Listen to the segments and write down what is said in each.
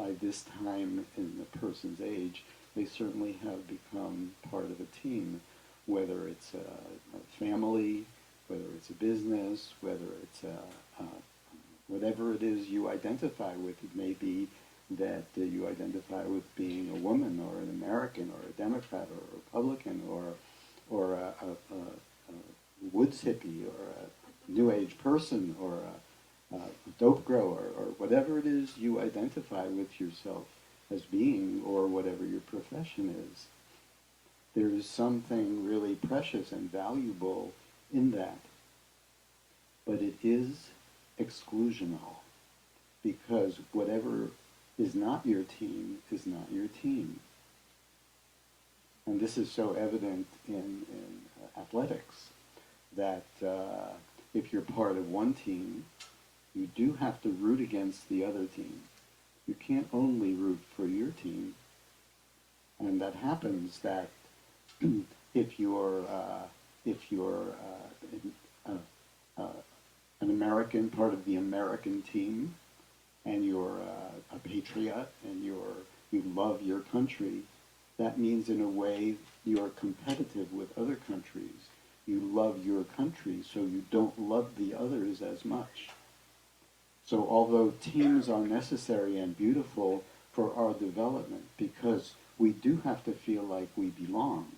by this time in the person's age, they certainly have become part of a team, whether it's a family, whether it's a business, whether it's whatever it is you identify with. It may be that you identify with being a woman or an American or a Democrat or a Republican or a woods hippie or a New Age person or a dope grower or whatever it is you identify with yourself as being, or whatever your profession is. There is something really precious and valuable in that. But it is exclusional, because whatever is not your team is not your team. And this is so evident in athletics, that if you're part of one team, you do have to root against the other team. You can't only root for your team. And that happens that if you're an American, part of the American team, and you're a patriot, and you love your country, that means in a way you're competitive with other countries. You love your country, so you don't love the others as much. So although teams are necessary and beautiful for our development, because we do have to feel like we belong,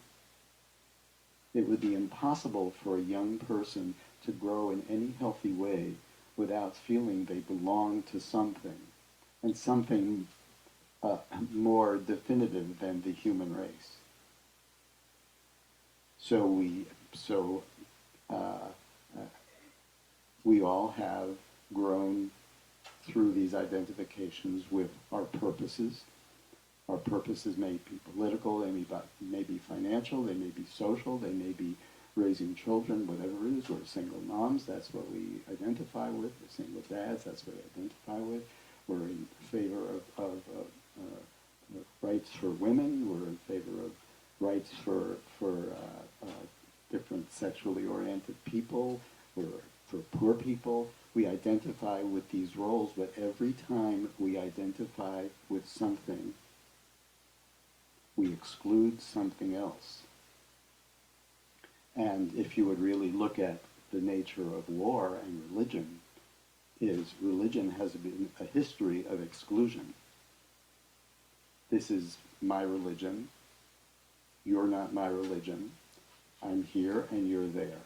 it would be impossible for a young person to grow in any healthy way without feeling they belong to something, and something more definitive than the human race. So we all have grown through these identifications with our purposes. Our purposes may be political, they may be financial, they may be social, they may be raising children, whatever it is. We're single moms, that's what we identify with. We're single dads, that's what we identify with. We're in favor of rights for women. We're in favor of rights for different sexually oriented people. We're for poor people. We identify with these roles, but every time we identify with something, we exclude something else. And if you would really look at the nature of war and religion, religion has been a history of exclusion. This is my religion. You're not my religion. I'm here and you're there.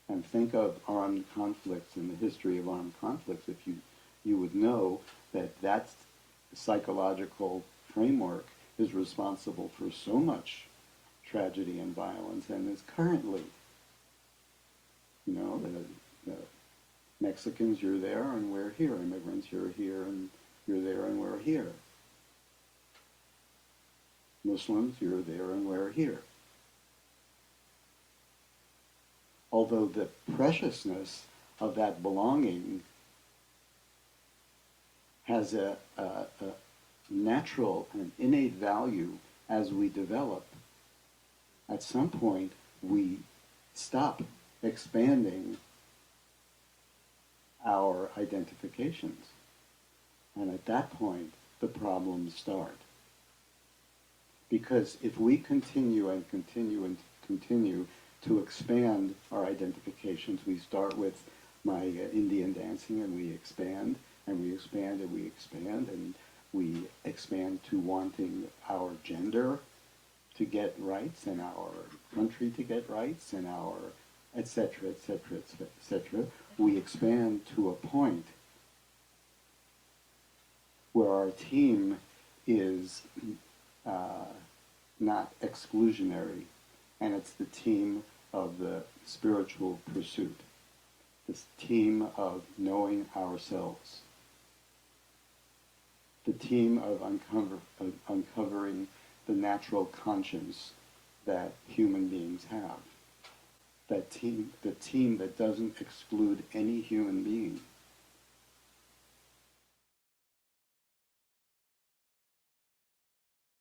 And think of armed conflicts and the history of armed conflicts. If you would know that psychological framework is responsible for so much tragedy and violence, and is currently, the Mexicans, you're there and we're here. Immigrants, you're here and you're there and we're here. Muslims, you're there and we're here. Although the preciousness of that belonging has a natural and innate value as we develop, at some point we stop expanding our identifications. And at that point, the problems start. Because if we continue and continue and continue to expand our identifications, we start with my Indian dancing, and we expand, and we expand, and we expand, and we expand to wanting our gender to get rights, and our country to get rights, and our et cetera, et cetera, et cetera. We expand to a point where our team is not exclusionary, and it's the team of the spiritual pursuit, this team of knowing ourselves, the team of uncovering the natural conscience that human beings have, the team that doesn't exclude any human being.